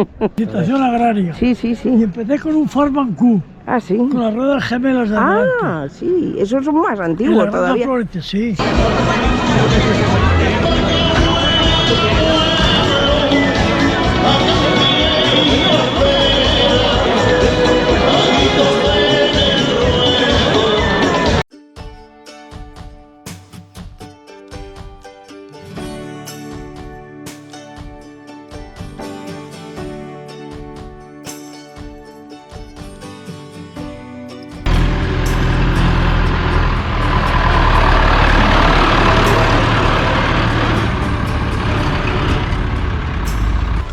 Capacitación agraria. Sí, sí, Y sí. empecé con un Ford Q, Ah, sí. con las ruedas gemelas de adelante. Ah, sí. Esos son más En la antiguos Granja todavía. Florete, sí.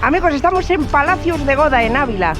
Amigos, estamos en Palacios de Goda, en Ávila.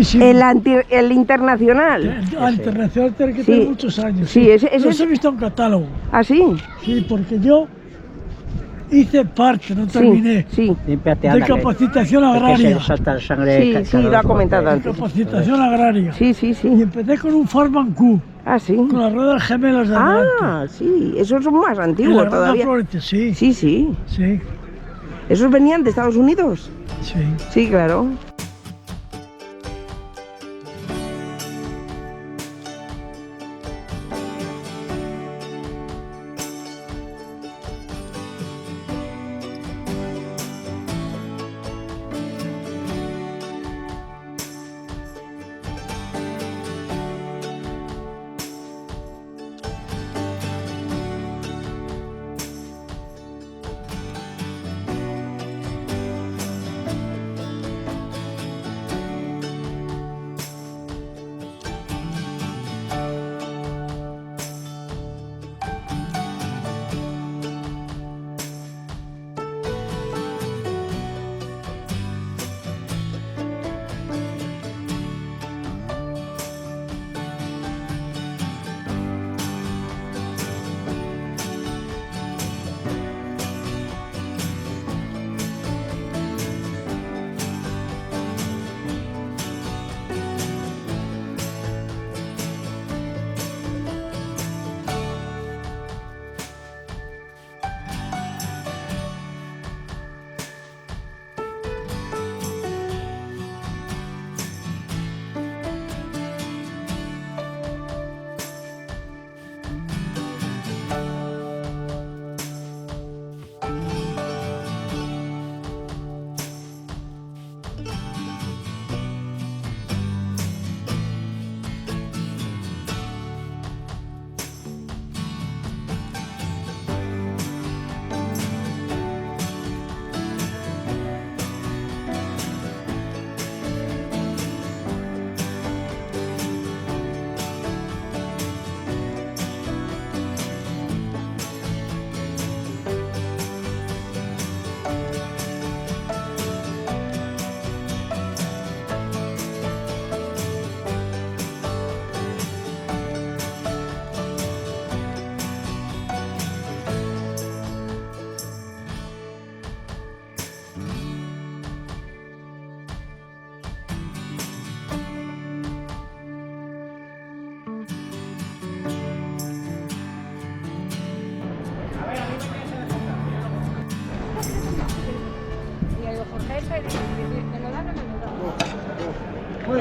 Sí. El internacional. El internacional tiene que Sí. tener muchos años. Sí, ese Los es- he visto en catálogo. ¿Ah, sí? Sí, porque yo hice parte, no Sí, terminé, sí. Límpiate, de ándale. capacitación Porque agraria. se salta la sangre. Sí, sí, lo ha comentado De antes. capacitación agraria. Sí, sí, Y sí. empecé con un Ford Q, Ah, sí. con las ruedas gemelas de adelante. Ah, sí. Esos son más En la antiguos Granja todavía. Florete, sí. Sí, sí. Sí, ¿Esos venían de Estados Unidos? sí. Sí, claro.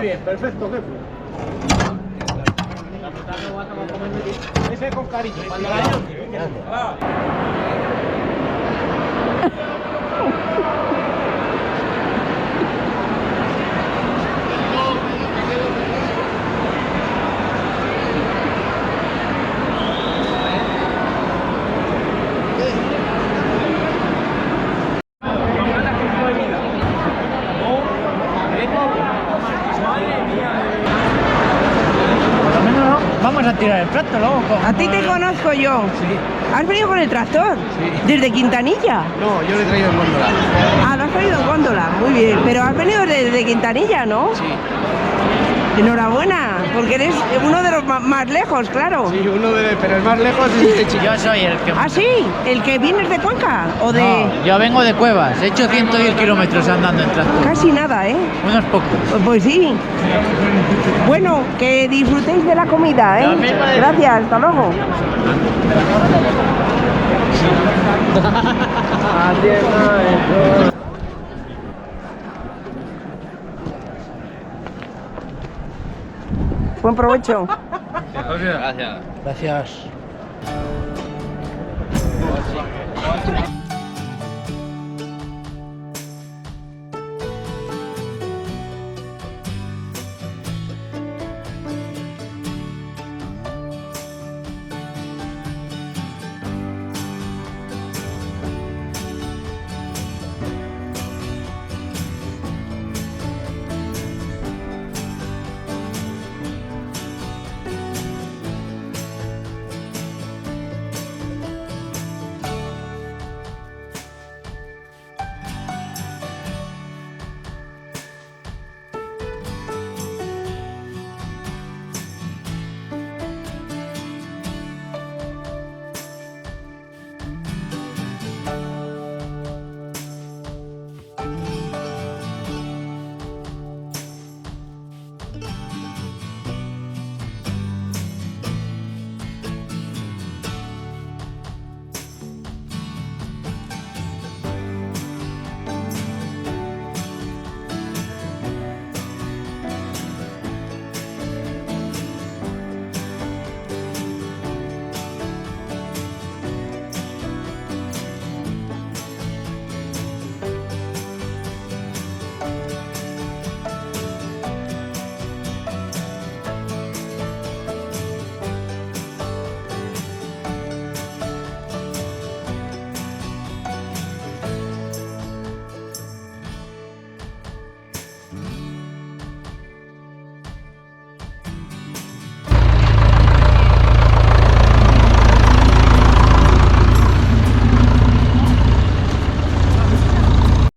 Muy bien, perfecto, jefe. Ese con cariño. Por lo menos vamos a tirar el plato luego. A ti te conozco yo. Sí. ¿Has venido con el tractor? Sí. ¿Desde Quintanilla? No, yo le he traído en góndola. Ah, lo has traído en góndola. Muy bien. Pero has venido desde Quintanilla, ¿no? Sí. Enhorabuena, porque eres uno de los más lejos, claro. Sí, pero el más lejos es este chico. Yo soy el que... ¿Ah, sí? ¿El que vienes de Cuenca? ¿O de...? No, yo vengo de Cuevas, he hecho 110 kilómetros andando en tractor. Casi nada, ¿eh? Unos pocos. Pues sí. Bueno, que disfrutéis de la comida, ¿eh? Lo mismo de- Gracias, hasta luego. Buen provecho. Gracias. Gracias.